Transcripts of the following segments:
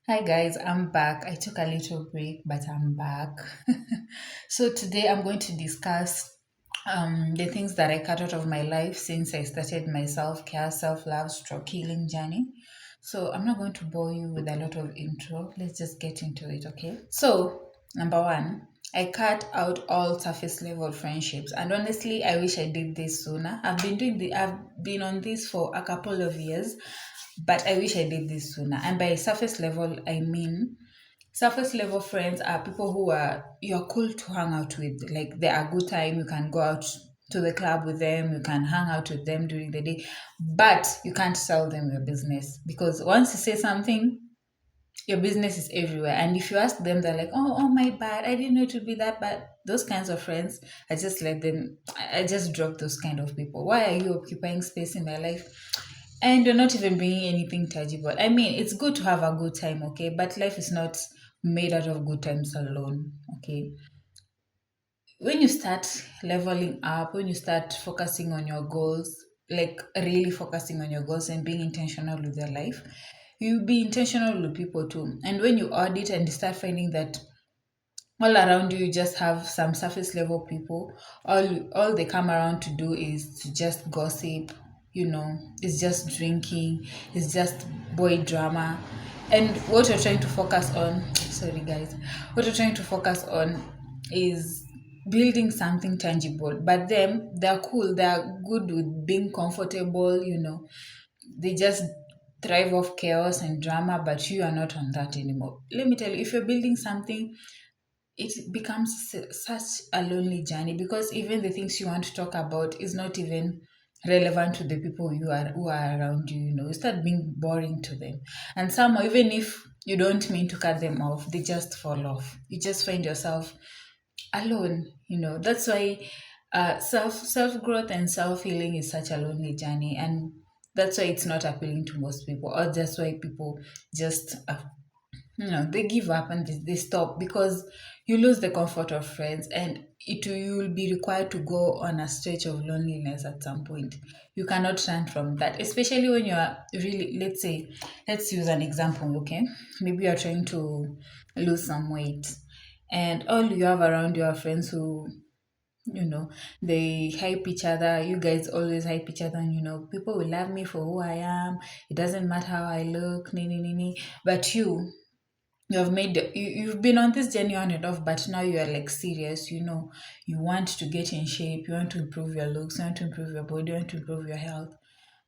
Hi guys, I'm back. I took a little break, but I'm back. So today I'm going to discuss the things that I cut out of my life since I started my self-care, self-love, stroke healing journey. So I'm not going to bore you with a lot of intro. Let's just get into it, okay? So number one, I cut out all surface level friendships, and honestly, I wish I did this sooner. I've been on this for a couple of years, but I wish I did this sooner. And by surface level, I mean surface level friends are people who are you're cool to hang out with. Like they are good time, you can go out to the club with them, you can hang out with them during the day, but you can't sell them your business because once you say something, your business is everywhere. And if you ask them, they're like, oh my bad, I didn't know it would be that bad. Those kinds of friends, I just let them, I just drop those kind of people. Why are you occupying space in my life? And you're not even bringing anything tangible. I mean, it's good to have a good time, okay? But life is not made out of good times alone, okay? When you start leveling up, when you start focusing on your goals, like really focusing on your goals and being intentional with your life, you be intentional with people too. And when you audit and start finding that all around you, you just have some surface level people, all they come around to do is to just gossip, it's just drinking, it's just boy drama. And what you're trying to focus on, sorry guys, what you're trying to focus on is building something tangible. But them, they're cool, they're good with being comfortable, they just thrive off chaos and drama, but you are not on that anymore. Let me tell you, if you're building something, it becomes such a lonely journey because even the things you want to talk about is not even relevant to the people who are around you. You start being boring to them, and somehow, even if you don't mean to cut them off, they just fall off. You just find yourself alone. That's why self growth and self healing is such a lonely journey, and that's why it's not appealing to most people, or that's why people just they give up and they stop because you lose the comfort of friends, and you will be required to go on a stretch of loneliness at some point. You cannot run from that, especially when you are really, let's use an example, okay? Maybe you're trying to lose some weight, and all you have around you are friends who they hype each other. You guys always hype each other, and people will love me for who I am. It doesn't matter how I look, but you've been on this journey on and off, but now you are like serious. You want to get in shape, you want to improve your looks, you want to improve your body, you want to improve your health.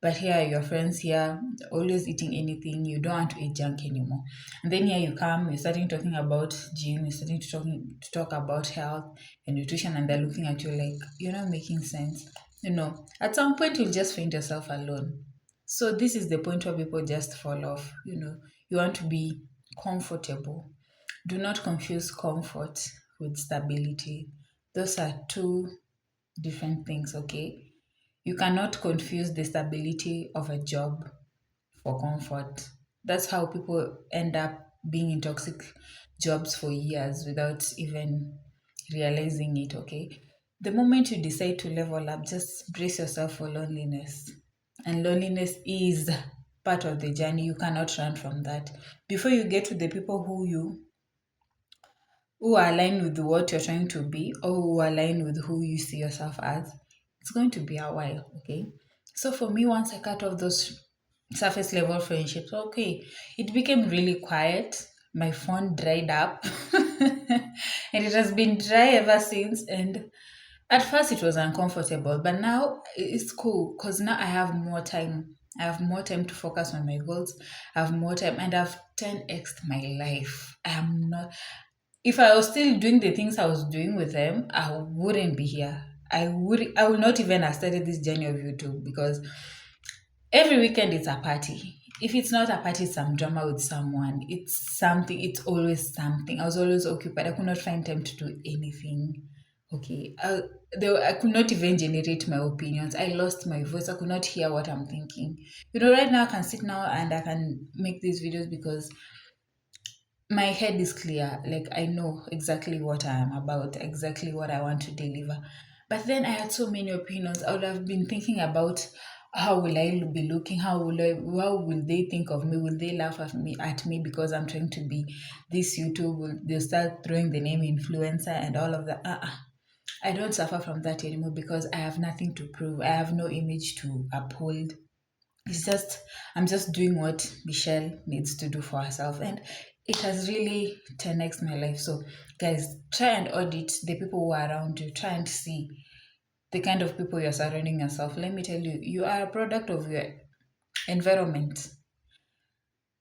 But here are your friends here, always eating anything. You don't want to eat junk anymore. And then here you come, you're starting talking about gym, you're starting to talk about health and nutrition, and they're looking at you like you're not making sense. At some point you'll just find yourself alone. So this is the point where people just fall off. You want to be comfortable. Do not confuse comfort with stability. Those are two different things, okay? You cannot confuse the stability of a job for comfort. That's how people end up being in toxic jobs for years without even realizing it, okay? The moment you decide to level up, just brace yourself for loneliness. And loneliness is part of the journey. You cannot run from that. Before you get to the people who are aligned with what you're trying to be, or who are aligned with who you see yourself as, it's going to be a while, okay? So for me, once I cut off those surface level friendships, okay, it became really quiet. My phone dried up, and it has been dry ever since. And at first, it was uncomfortable, but now it's cool because now I have more time. I have more time to focus on my goals. I have more time, and I've 10x my life. I am not. If I was still doing the things I was doing with them, I wouldn't be here. I would not even have started this journey of YouTube because every weekend it's a party. If it's not a party, it's some drama with someone. It's something, it's always something. I was always occupied. I could not find time to do anything. Okay. I could not even generate my opinions. I lost my voice. I could not hear what I'm thinking. Right now I can sit now and I can make these videos because my head is clear. Like I know exactly what I am about, exactly what I want to deliver. But then I had so many opinions. I would have been thinking about how will I be looking? How will they think of me? Will they laugh at me because I'm trying to be this YouTube? Will they start throwing the name influencer and all of that? I don't suffer from that anymore because I have nothing to prove. I have no image to uphold. It's just I'm just doing what Michelle needs to do for herself, and it has really 10x my life. So guys, try and audit the people who are around you. Try and see the kind of people you're surrounding yourself. Let me tell you, you are a product of your environment.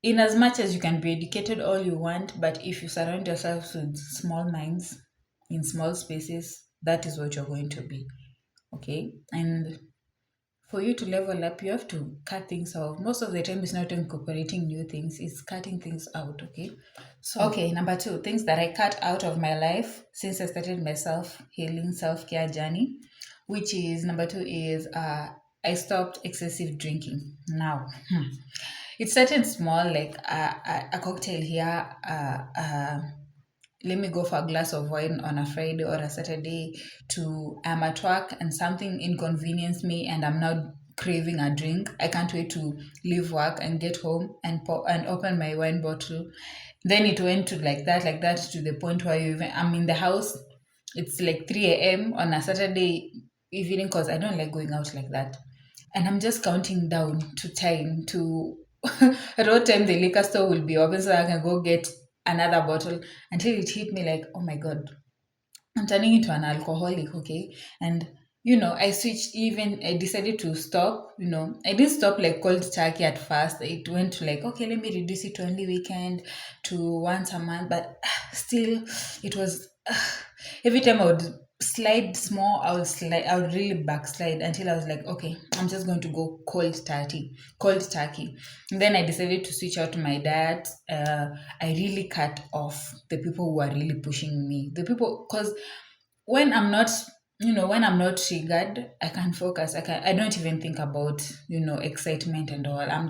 In as much as you can be educated all you want, but if you surround yourself with small minds in small spaces, that is what you're going to be. Okay? And for you to level up, you have to cut things out. Most of the time, it's not incorporating new things, it's cutting things out. Okay. So, okay, number two, things that I cut out of my life since I started my self healing, self care journey, which is number two, is I stopped excessive drinking. Now, it started small, like a cocktail here, let me go for a glass of wine on a Friday or a Saturday, to I'm at work and something inconvenienced me and I'm now craving a drink. I can't wait to leave work and get home and and open my wine bottle. Then it went to like that to the point where I'm in the house. It's like 3 a.m. on a Saturday evening because I don't like going out like that. And I'm just counting down to time to at what time the liquor store will be open so I can go get another bottle, until it hit me like, oh my God, I'm turning into an alcoholic, okay? And I switched, even I decided to stop, I didn't stop like cold turkey at first. It went to like, okay, let me reduce it to only weekend, to once a month, but still it was every time I would slide small, I would really backslide until I was like, okay, I'm just going to go cold turkey. And then I decided to switch out my diet. I really cut off the people who are really pushing me. The people, because when I'm not, when I'm not triggered, I can focus. I don't even think about, excitement and all. I'm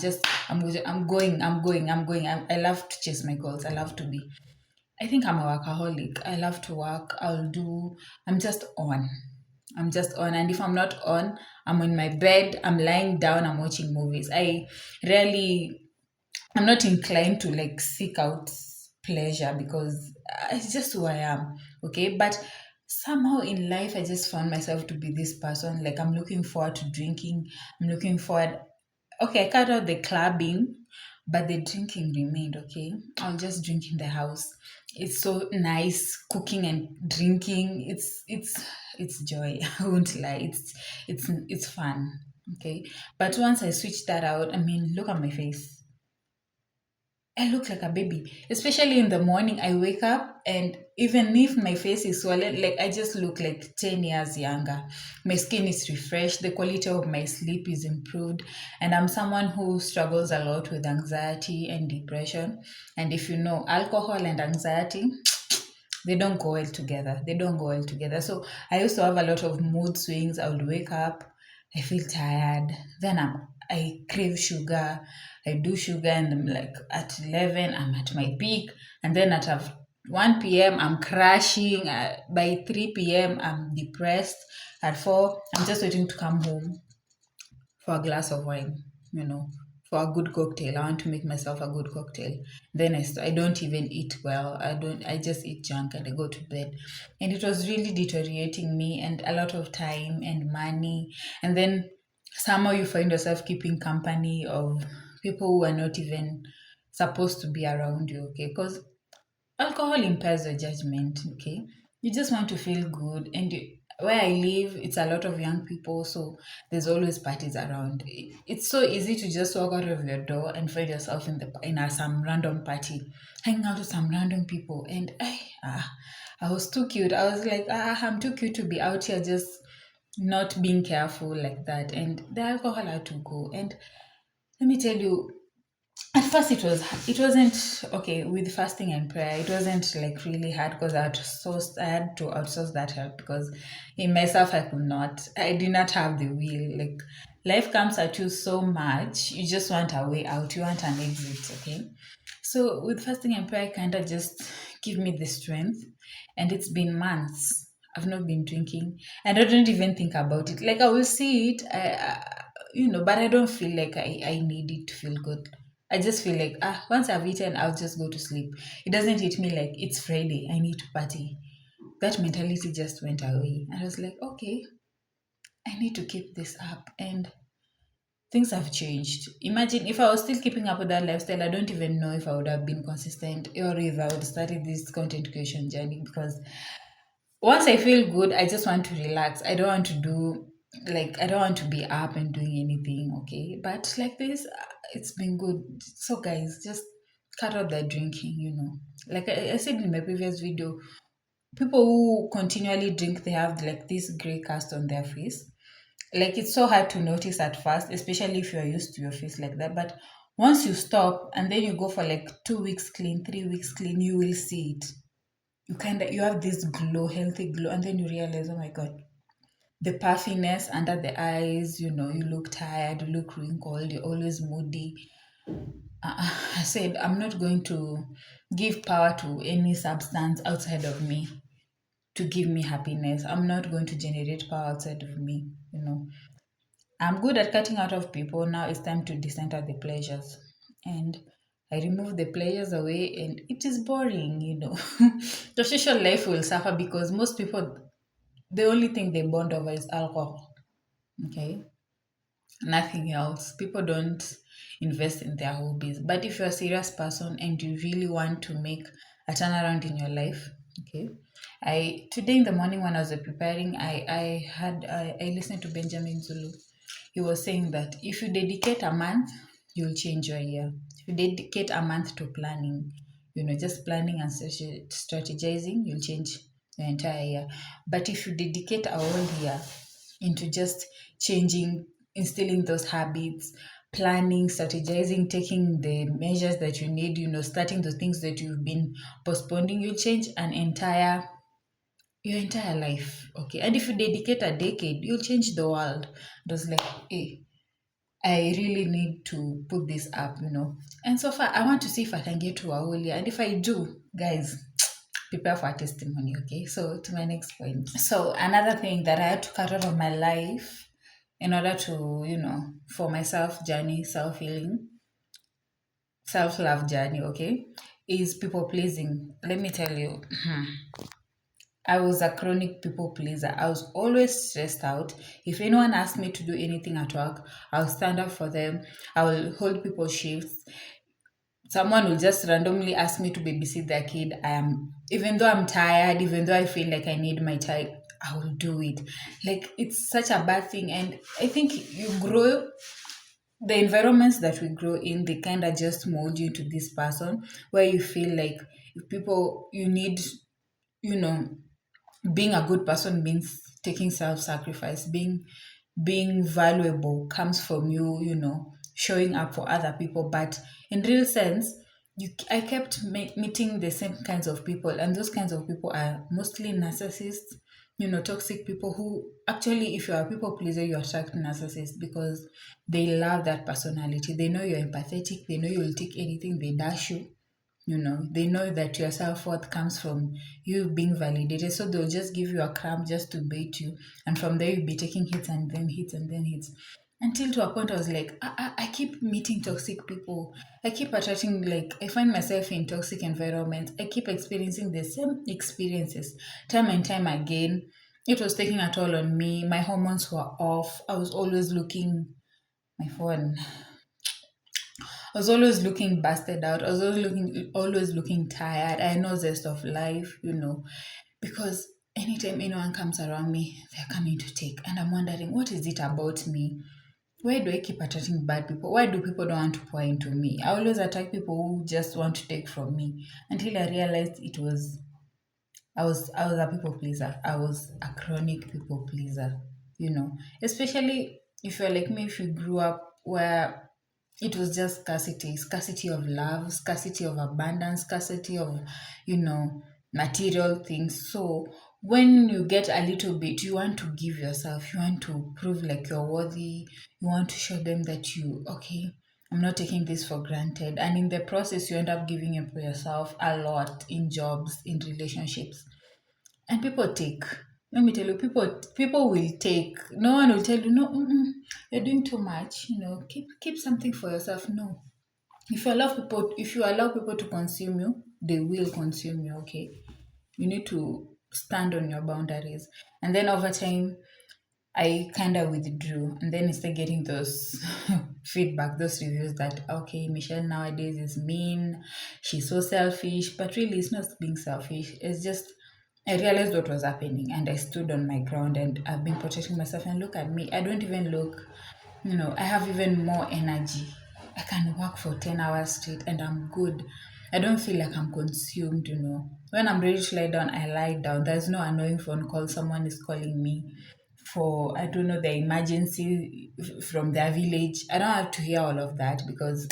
going. I love to chase my goals. I love to be. I think I'm a workaholic. I love to work. I'm just on. I'm just on. And if I'm not on, I'm in my bed, I'm lying down, I'm watching movies. Rarely, I'm not inclined to like seek out pleasure because it's just who I am. Okay. But somehow in life, I just found myself to be this person. Like, I'm looking forward to drinking. I'm looking forward. Okay, I cut out the clubbing, but the drinking remained. Okay, I'll just drink in the house. It's so nice cooking and drinking. It's joy. I won't lie. It's fun. Okay, but once I switch that out, I mean, look at my face. I look like a baby, especially in the morning. I wake up, and even if my face is swollen, like I just look like 10 years younger. My skin is refreshed, the quality of my sleep is improved, and I'm someone who struggles a lot with anxiety and depression. And if you know, alcohol and anxiety, they don't go well together. They don't go well together. So I used to have a lot of mood swings. I would wake up, I feel tired, then I crave sugar. I do sugar, and I'm like at 11, I'm at my peak, and then at 1 p.m. I'm crashing. By 3 p.m. I'm depressed. At 4, I'm just waiting to come home for a glass of wine, for a good cocktail. I want to make myself a good cocktail. Then I don't even eat well. I just eat junk and I go to bed. And it was really deteriorating me, and a lot of time and money. And then somehow you find yourself keeping company of people who are not even supposed to be around you, okay? Because alcohol impairs your judgment, okay? You just want to feel good. And where I live, it's a lot of young people, so there's always parties around. It's so easy to just walk out of your door and find yourself some random party, hanging out with some random people. And I was too cute. I was like, I'm too cute to be out here just not being careful like that. And the alcohol had to go. And let me tell you, at first it wasn't okay with fasting and prayer. It wasn't like really hard because I had to outsource that help, because in myself I did not have the will. Like, life comes at you so much, you just want a way out, you want an exit. Okay, so with fasting and prayer, kind of just give me the strength. And it's been months I've not been drinking, and I don't even think about it. Like, I will see it, but I don't feel like I need it to feel good. I just feel like, once I've eaten, I'll just go to sleep. It doesn't hit me like it's Friday, I need to party. That mentality just went away. I was like, okay, I need to keep this up. And things have changed. Imagine if I was still keeping up with that lifestyle, I don't even know if I would have been consistent or if I would have started this content creation journey, because once I feel good, I just want to relax. I don't want to do, like, I don't want to be up and doing anything, okay? But like this, it's been good. So, guys, just cut out the drinking. Like I said in my previous video, people who continually drink, they have like this gray cast on their face. Like, it's so hard to notice at first, especially if you're used to your face like that. But once you stop and then you go for like 2 weeks clean, 3 weeks clean, you will see it. You have this glow, healthy glow, and then you realize, oh my god, the puffiness under the eyes, you look tired, you look wrinkled, you're always moody. I said, I'm not going to give power to any substance outside of me to give me happiness. I'm not going to generate power outside of me. I'm good at cutting out of people. Now it's time to decenter the pleasures. And I remove the pleasures away, and it is boring. The social life will suffer because most people, the only thing they bond over is alcohol. Okay. Nothing else. People don't invest in their hobbies. But if you're a serious person and you really want to make a turnaround in your life, okay. I Today in the morning when I was preparing, I listened to Benjamin Zulu. He was saying that if you dedicate a month, you'll change your year. If you dedicate a month to planning, just planning and strategizing, you'll change your entire year. But if you dedicate a whole year into just changing, instilling those habits, planning, strategizing, taking the measures that you need, starting the things that you've been postponing, you'll change your entire life. Okay. And if you dedicate a decade, you'll change the world. It was like, hey, I really need to put this up. And so far, I want to see if I can get to a whole year. And if I do, guys, prepare for a testimony, okay? So, to my next point. So, another thing that I had to cut out of my life in order to, for my self journey, self healing, self love journey, okay, is people pleasing. Let me tell you, I was a chronic people pleaser. I was always stressed out. If anyone asked me to do anything at work, I'll stand up for them. I will hold people's shifts. Someone will just randomly ask me to babysit their kid. Even though I'm tired, even though I feel like I need my time, I will do it. Like, it's such a bad thing. And I think the environments that we grow in, they kind of just mold you into this person where you feel like if people, you need, you know, being a good person means taking self-sacrifice. Being valuable comes from you showing up for other people. But in real sense, I kept meeting the same kinds of people, and those kinds of people are mostly narcissists, toxic people who actually, if you're a people pleaser, you attract narcissists because they love that personality. They know you're empathetic, they know you'll take anything, they dash you. They know that your self-worth comes from you being validated, so they'll just give you a crumb just to bait you, and from there you'll be taking hits and then hits and then hits, until to a point I was like, I keep meeting toxic people. I keep attracting, like, I find myself in toxic environments. I keep experiencing the same experiences time and time again. It was taking a toll on me. My hormones were off. I was always looking, my phone, I was always looking busted out. I was always looking tired. I had no zest of life, because anytime anyone comes around me, they're coming to take. And I'm wondering, what is it about me? Why do I keep attracting bad people? Why do people don't want to pour into me? I always attract people who just want to take from me, until I realized I was a people pleaser. I was a chronic people pleaser. Especially if you're like me, if you grew up where it was just scarcity of love, scarcity of abundance, scarcity of, you know, material things. So when you get a little bit, you want to give yourself, you want to prove like you're worthy, you want to show them that okay, I'm not taking this for granted. And in the process, you end up giving yourself a lot in jobs, in relationships. And people take. let me tell you, people will take. No one will tell you, no, you're doing too much. Keep something for yourself. No, if you allow people to consume you, they will consume you. Okay, you need to stand on your boundaries, and then over time I kind of withdrew, and then I started getting those feedback, those reviews that okay, Michelle nowadays is mean, she's so selfish, but really it's not being selfish. It's just I realized what was happening, and I stood on my ground, and I've been protecting myself. And look at me, I don't even look, I have even more energy. I can work for 10 hours straight, and I'm good. I don't feel like I'm consumed. When I'm ready to lie down, I lie down. There's no annoying phone call. Someone is calling me for, I don't know, the emergency from their village. I don't have to hear all of that because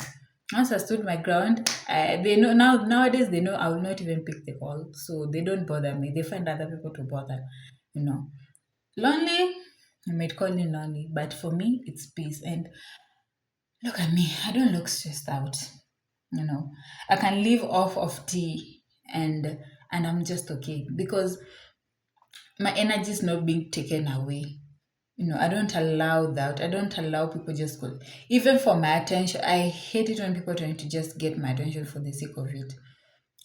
once I stood my ground, they know nowadays they know I will not even pick the call, so they don't bother me. They find other people to bother. You know, lonely. You might call me lonely, but for me, it's peace. And look at me. I don't look stressed out. You know, I can live off of tea and I'm just okay because my energy is not being taken away. I don't allow that. I don't allow people just go. Even for my attention, I hate it when people trying to just get my attention for the sake of it.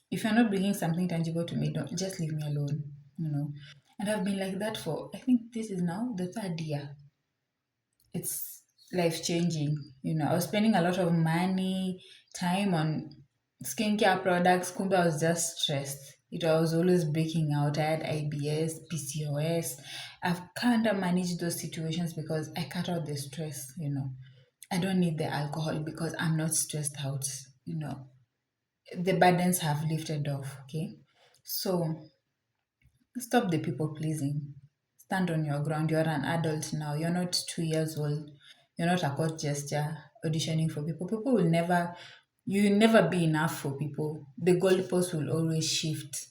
If you're not bringing something tangible to me, don't just leave me alone. And I've been like that for, I think this is now the third year. It's life changing. I was spending a lot of money, time on skincare products. Kumbe I was just stressed. I was always breaking out. I had IBS, PCOS. I've kind of managed those situations because I cut out the stress. I don't need the alcohol because I'm not stressed out. You know, the burdens have lifted off. Okay. So stop the people pleasing. Stand on your ground. You're an adult now. You're not 2 years old. You're not a court gesture auditioning for people. People will never, you will never be enough for people. The goalposts will always shift.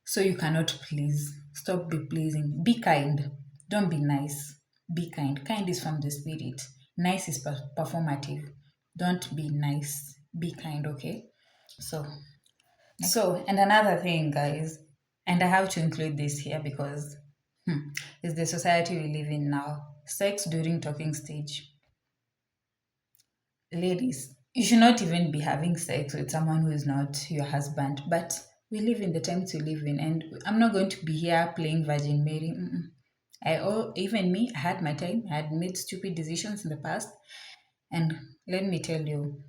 So you cannot please. Stop be pleasing. Be kind. Don't be nice. Be kind. Kind is from the spirit. Nice is performative. Don't be nice. Be kind, okay? So and another thing, guys, and I have to include this here because it's the society we live in now. Sex during talking stage. Ladies, you should not even be having sex with someone who is not your husband. But we live in the times we live in, and I'm not going to be here playing Virgin Mary. Even me, I had my time. I had made stupid decisions in the past, and let me tell you,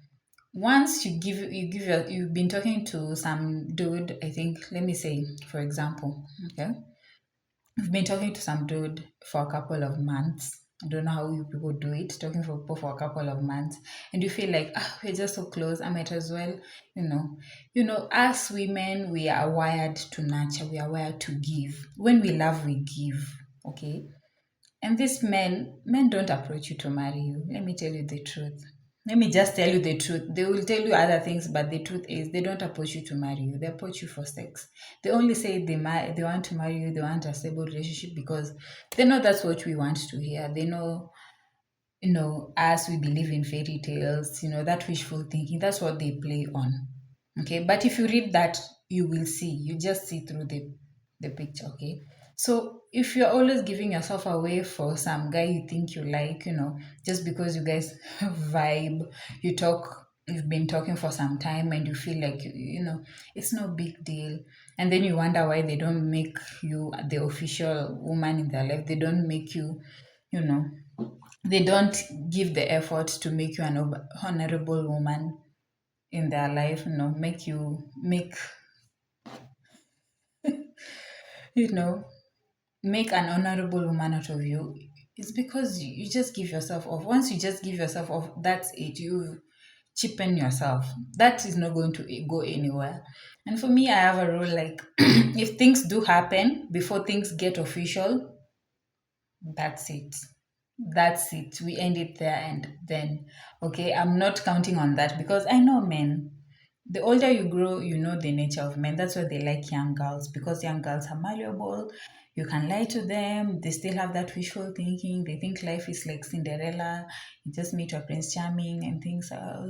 once you've been talking to some dude, I think, let me say for example, okay, you've been talking to some dude for a couple of months. I don't know how you people do it, talking for people for a couple of months, and you feel like, we're just so close, I might as well, us women, we are wired to nurture, we are wired to give. When we love, we give. Okay. And these men don't approach you to marry you. Let me tell you the truth. Let me just tell you the truth. They will tell you other things, but the truth is they don't approach you to marry you. They approach you for sex. They only say they want to marry you, they want a stable relationship because they know that's what we want to hear. They know, as we believe in fairy tales, that wishful thinking, that's what they play on. Okay. But if you read that, you just see through the picture. Okay. So if you're always giving yourself away for some guy you think you like, just because you guys vibe, you've been talking for some time and you feel like, it's no big deal. And then you wonder why they don't make you the official woman in their life. They don't make you, you know, they don't give the effort to make you an honorable woman in their life, you know, make an honorable woman out of you. It's because you just give yourself off. Once you just give yourself off, that's it. You cheapen yourself. That is not going to go anywhere. And for me, I have a rule like if things do happen before things get official, that's it. That's it. We end it there and then. Okay, I'm not counting on that because I know men. The older you grow, you know the nature of men. That's why they like young girls because young girls are malleable. You can lie to them. They still have that wishful thinking. They think life is like Cinderella. You just meet your Prince Charming and things are.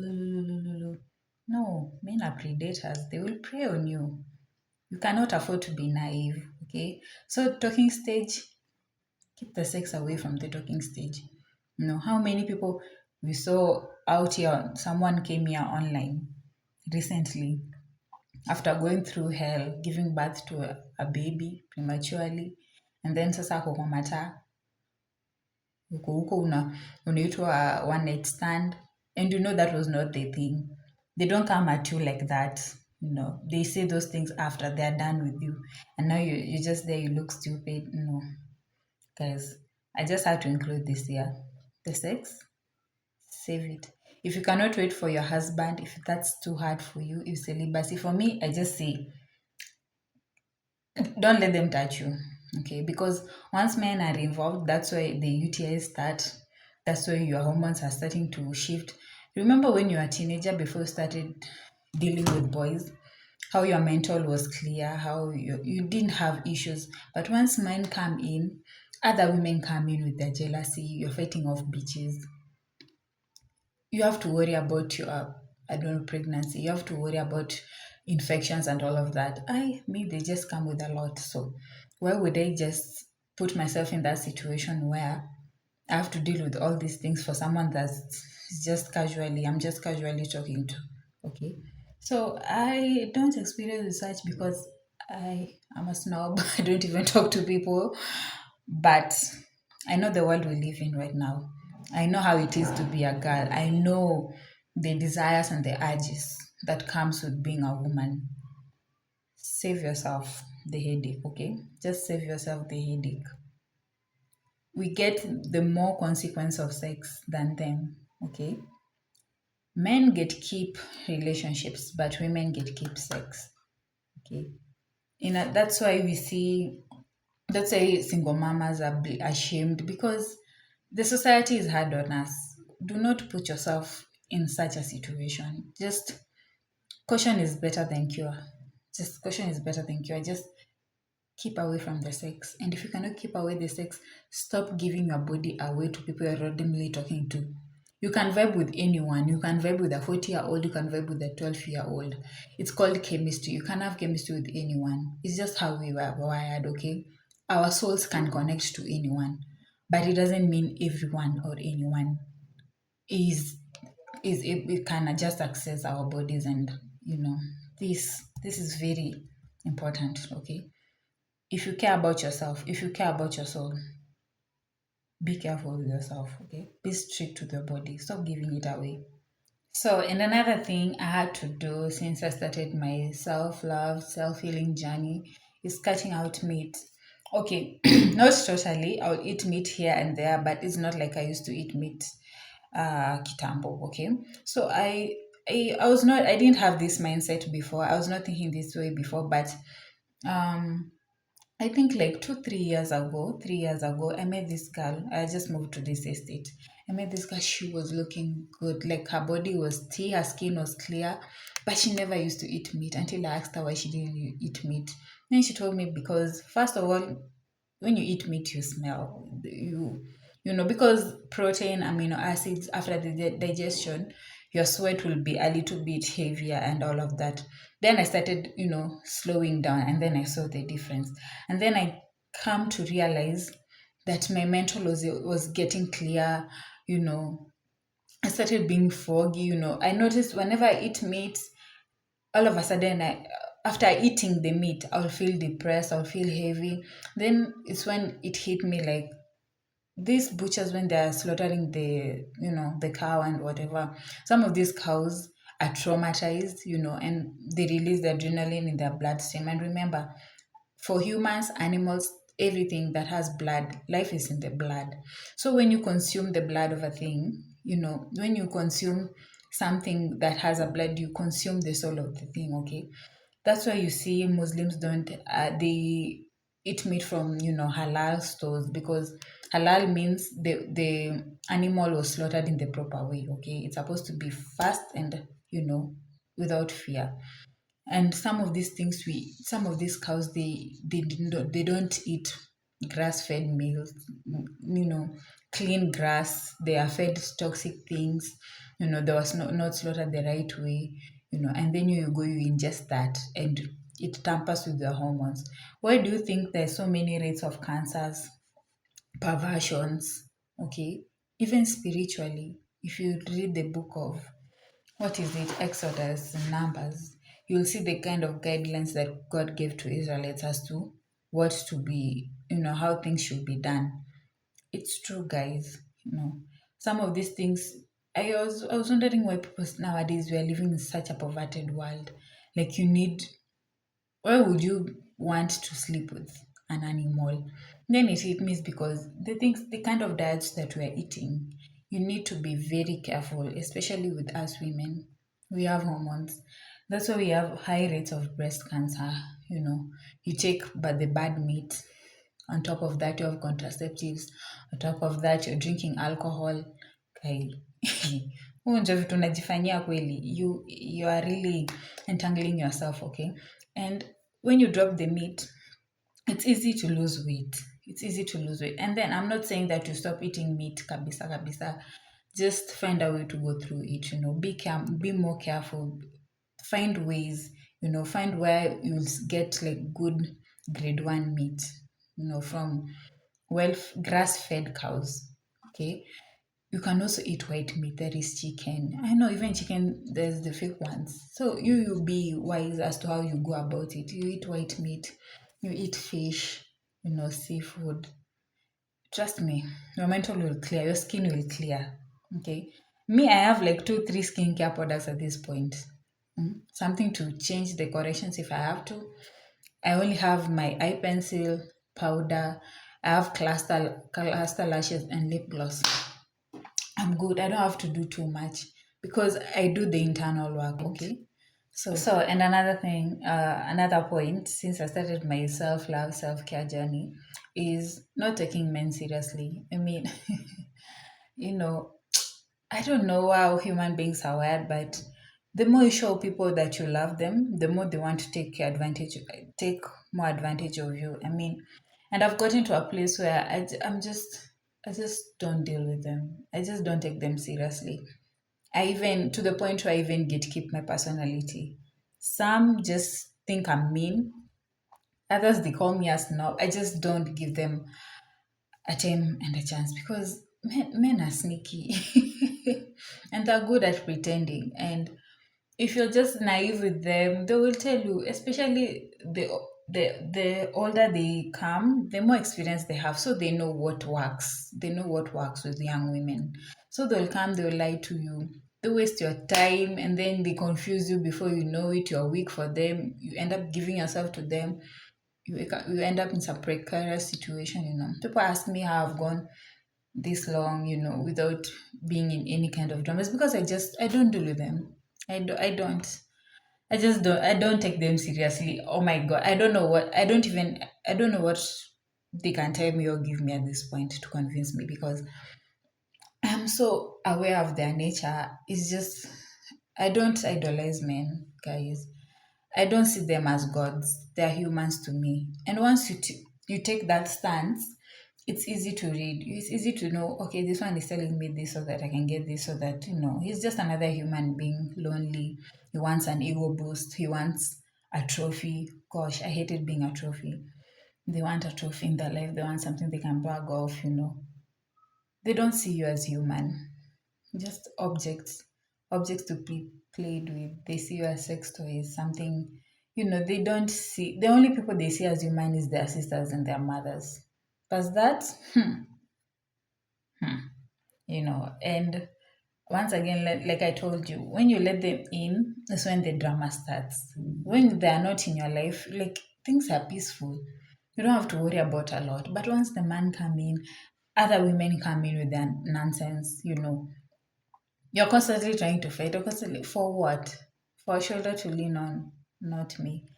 No, men are predators. They will prey on you. You cannot afford to be naive. Okay, so talking stage. keep the sex away from the talking stage. How many people we saw out here? Someone came here online recently after going through hell, giving birth to a baby prematurely, and then sasa ako kwa mata huko unaitwa one night stand, and that was not the thing. They don't come at you like that. They say those things after they're done with you, and now you're just there. You look stupid. No, guys, I just had to include this here. The sex, save it. If you cannot wait for your husband, if that's too hard for you, if celibacy, for me, I just say don't let them touch you. Okay, because once men are involved, that's why the UTIs start. That's why your hormones are starting to shift. Remember when you were a teenager before you started dealing with boys, how your mental was clear, how you didn't have issues. But once men come in, other women come in with their jealousy, you're fighting off bitches. You have to worry about your I don't know, pregnancy. You have to worry about infections and all of that. They just come with a lot. So why would I just put myself in that situation where I have to deal with all these things for someone I'm just casually talking to. Okay. So I don't experience research because I am a snob. I don't even talk to people. But I know the world we live in right now. I know how it is to be a girl. I know the desires and the urges that comes with being a woman. Save yourself the headache, okay? Just save yourself the headache. We get the more consequence of sex than them, okay? Men get keep relationships, but women get keep sex, okay? That's why we see that's why single mamas are ashamed because the society is hard on us. Do not put yourself in such a situation. Just caution is better than cure. Just caution is better than cure. Just keep away from the sex. And if you cannot keep away the sex, stop giving your body away to people you're randomly talking to. You can vibe with anyone. You can vibe with a 40-year-old. You can vibe with a 12-year-old. It's called chemistry. You can have chemistry with anyone. It's just how we were wired, okay? Our souls can connect to anyone, but it doesn't mean everyone or anyone is it can just access our bodies, and this is very important, okay? If you care about yourself, if you care about your soul, be careful with yourself, okay? Be strict with your body. Stop giving it away. So, and another thing I had to do since I started my self love, self healing journey is cutting out meat. Okay, not totally. I'll eat meat here and there, but it's not like I used to eat meat kitambo. Okay, so I didn't have this mindset before. I was not thinking this way before, but um I think like 3 years ago, I met this girl. I just moved to this estate. I met this girl. She was looking good. Like her body was tea, her skin was clear, but she never used to eat meat until I asked her why she didn't eat meat. Then she told me because, first of all, when you eat meat, you smell. Because protein, amino acids, after the digestion, your sweat will be a little bit heavier and all of that. Then I started, slowing down, and then I saw the difference. And then I come to realize that my mental was getting clear, you know. I started being foggy, I noticed whenever I eat meat, all of a sudden after eating the meat, I'll feel depressed, I'll feel heavy. Then it's when it hit me like these butchers, when they're slaughtering the cow and whatever, some of these cows are traumatized, and they release the adrenaline in their bloodstream. And remember, for humans, animals, everything that has blood, life is in the blood. So when you consume the blood of a thing, when you consume something that has a blood, you consume the soul of the thing, okay? That's why you see Muslims don't they eat meat from halal stores, because halal means the animal was slaughtered in the proper way, okay? It's supposed to be fast and without fear. And some of these cows, they don't eat grass fed meals, you know clean grass. They are fed toxic things. There was not slaughtered the right way. And then you ingest that, and it tampers with your hormones. Why do you think there's so many rates of cancers perversions, okay? Even spiritually, if you read the book of, what is it, Exodus, Numbers, you'll see the kind of guidelines that God gave to Israelites as to what to be, how things should be done. It's true, guys. Some of these things. I was wondering why people nowadays we are living in such a perverted world. Like you need, why would you want to sleep with an animal? Then it hit me because the kind of diets that we're eating, you need to be very careful, especially with us women. We have hormones. That's why we have high rates of breast cancer. You take but the bad meat. On top of that, you have contraceptives. On top of that, you're drinking alcohol. Kai. Huo ndio vitu unajifanyia kweli. You are really entangling yourself, okay? And when you drop the meat, it's easy to lose weight. It's easy to lose weight. And then I'm not saying that you stop eating meat, kabisa, kabisa. Just find a way to go through it, be more careful. Find ways, find where you'll get like good grade one meat, from well grass fed cows. Okay. You can also eat white meat. There is chicken. I know even chicken, there's the fake ones. So you be wise as to how you go about it. You eat white meat, you eat fish, seafood. Trust me, your mental will clear, your skin will clear. Okay. Me, I have like 2, 3 skincare products at this point. Something to change the corrections if I have to. I only have my eye pencil, powder. I have cluster lashes and lip gloss. I'm good. I don't have to do too much because I do the internal work. Okay. So and another thing, another point, since I started my self love, self care journey, is not taking men seriously. I mean, you know, I don't know how human beings are wired, but the more you show people that you love them, the more they want to take more advantage of you. I mean, and I've gotten to a place where I just don't deal with them. I just don't take them seriously. I even, to the point where I even gatekeep my personality. Some just think I'm mean. Others, they call me a snob. I just don't give them a time and a chance because men are sneaky and they're good at pretending. And if you're just naive with them, they will tell you, especially the older they come, the more experience they have. So they know what works. They know what works with young women. So they'll come, they'll lie to you. They waste your time and then they confuse you before you know it. You're weak for them. You end up giving yourself to them. You end up in some precarious situation. People ask me how I've gone this long, without being in any kind of drama. It's because I don't deal with them. I don't. I just don't. I don't take them seriously. Oh my god! I don't know what they can tell me or give me at this point to convince me because I'm so aware of their nature. It's just I don't idolize men, guys. I don't see them as gods. They're humans to me. And once you take that stance, it's easy to read. It's easy to know, okay, this one is telling me this so that I can get this so that, he's just another human being, lonely. He wants an ego boost. He wants a trophy. Gosh, I hated being a trophy. They want a trophy in their life. They want something they can brag of. They don't see you as human, just objects to be played with. They see you as sex toys, something, they don't see, the only people they see as human is their sisters and their mothers. But that, and once again, like I told you, when you let them in, that's when the drama starts. When they are not in your life, like things are peaceful. You don't have to worry about a lot. But once the man come in, other women come in with their nonsense. You're constantly trying to fight. You're constantly for what? For a shoulder to lean on, not me.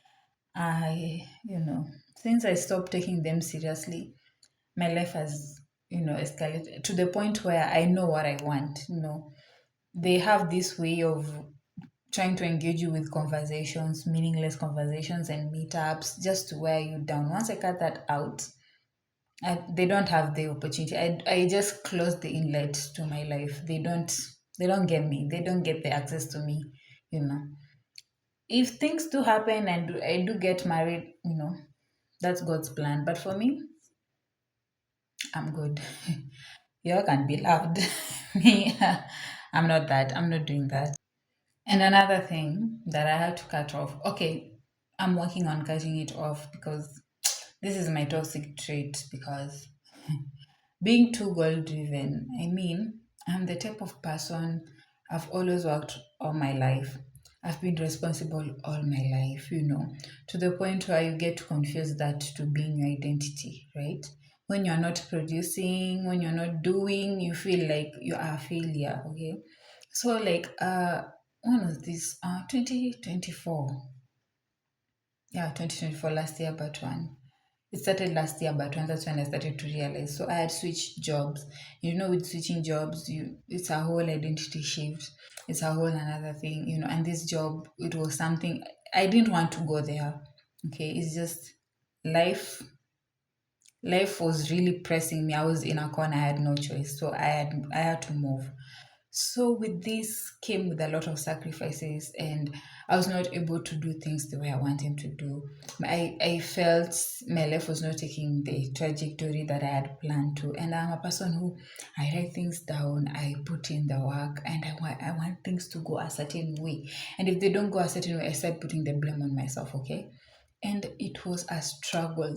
Since I stopped taking them seriously, my life has, escalated to the point where I know what I want. They have this way of trying to engage you with conversations, meaningless conversations and meetups just to wear you down. Once I cut that out, they don't have the opportunity. I just close the inlet to my life. They don't get me. They don't get the access to me. You know, if things do happen and I do get married, that's God's plan. But for me, I'm good. You all can be loved. Me, I'm not that. I'm not doing that. And another thing that I had to cut off. Okay, I'm working on cutting it off because this is my toxic trait. Because being too goal driven, I mean, I'm the type of person I've always worked all my life. I've been responsible all my life, to the point where you get to confuse that to being your identity, right? When you're not producing, when you're not doing, you feel like you are a failure, okay? So, like, when was this? 2024. Yeah, 2024, last year, but one. It started last year, but when that's when I started to realize. So I had switched jobs. With switching jobs, it's a whole identity shift. It's a whole another thing, And this job, it was something I didn't want to go there. Okay, it's just life. Life was really pressing me. I was in a corner. I had no choice, so I had to move. So with this came with a lot of sacrifices, and I was not able to do things the way I wanted to do. I felt my life was not taking the trajectory that I had planned to. And I'm a person who I write things down, I put in the work, and I want things to go a certain way. And if they don't go a certain way, I start putting the blame on myself, okay? And it was a struggle.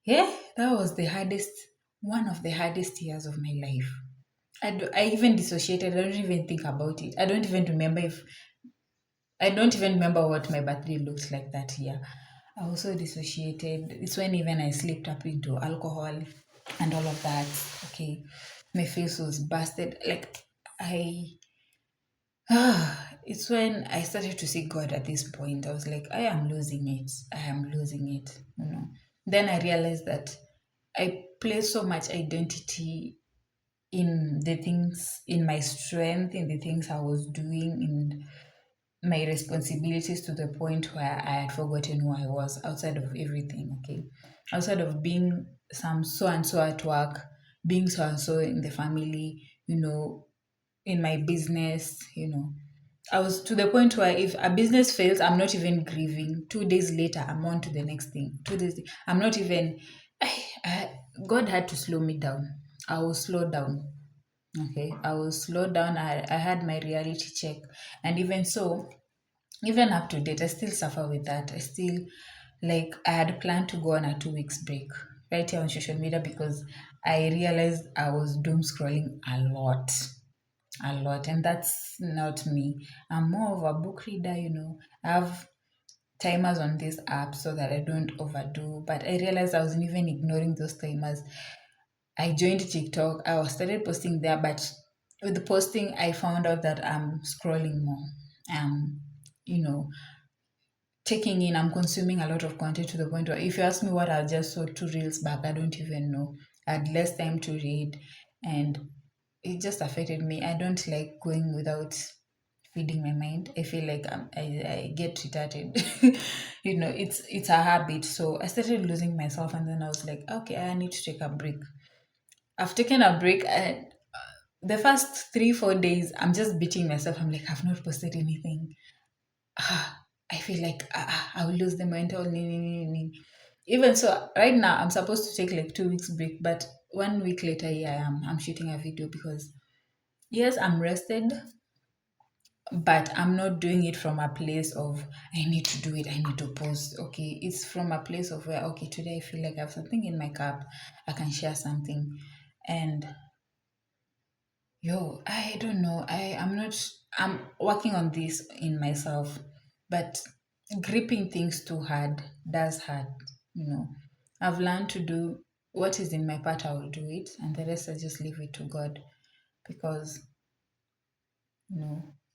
Yeah, that was the hardest, one of the hardest years of my life. I even dissociated. I don't even think about it. I don't even remember what my birthday looked like that year. I also dissociated. It's when even I slipped up into alcohol and all of that. Okay. My face was busted. Like I it's when I started to see God at this point. I was like, I am losing it. I am losing it. Then I realized that I place so much identity in the things, in my strength, in the things I was doing, in my responsibilities, to the point where I had forgotten who I was outside of everything, okay? Outside of being some so and so at work, being so and so in the family, in my business. I was to the point where if a business fails, I'm not even grieving. 2 days later, I'm on to the next thing. 2 days, I'm not even. I, God had to slow me down. I will slow down. Okay, I will slow down. I had my reality check, and even so, even up to date, I still suffer with that. I still, like, I had planned to go on a 2 weeks break right here on social media because I realized I was doom scrolling a lot, and that's not me. I'm more of a book reader. I have timers on this app so that I don't overdo, but I realized I wasn't even ignoring those timers. I joined TikTok. I was started posting there, but with the posting, I found out that I'm scrolling more. Um, you know, taking in, I'm consuming a lot of content to the point where if you ask me what I just saw 2 reels back, I don't even know. I had less time to read, and it just affected me. I don't like going without feeding my mind. I feel like I get retarded. It's a habit. So I started losing myself, and then I was like, okay, I need to take a break. I've taken a break, and the first 3 4 days, I'm just beating myself. I'm like, I've not posted anything. I feel like I will lose the mental. Even so, right now I'm supposed to take like 2 weeks break, but 1 week later, here I am. I'm shooting a video because yes, I'm rested, but I'm not doing it from a place of I need to do it, I need to post. Okay, it's from a place of where okay, today I feel like I have something in my cup, I can share something, and yo, I don't know. I'm working on this in myself, but gripping things too hard does hurt, you know. I've learned to do what is in my part, I will do it, and the rest I just leave it to God because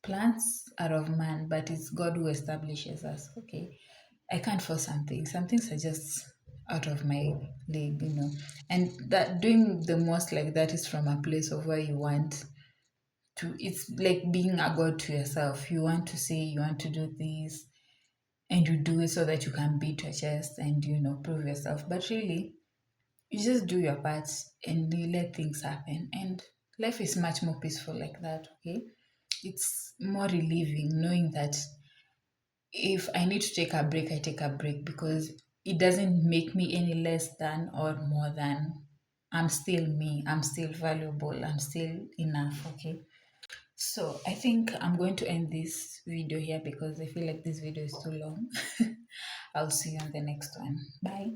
plans are of man, but it's God who establishes us. Okay. I can't force something. Some things are just out of my league. And that doing the most like that is from a place of where you want to, it's like being a god to yourself. You want to say you want to do this, and you do it so that you can beat your chest and prove yourself. But really, you just do your part and you let things happen, and life is much more peaceful like that. Okay, it's more relieving knowing that if I need to take a break, I take a break because it doesn't make me any less than or more than. I'm still me. I'm still valuable. I'm still enough. Okay. So I think I'm going to end this video here because I feel like this video is too long. I'll see you on the next one. Bye.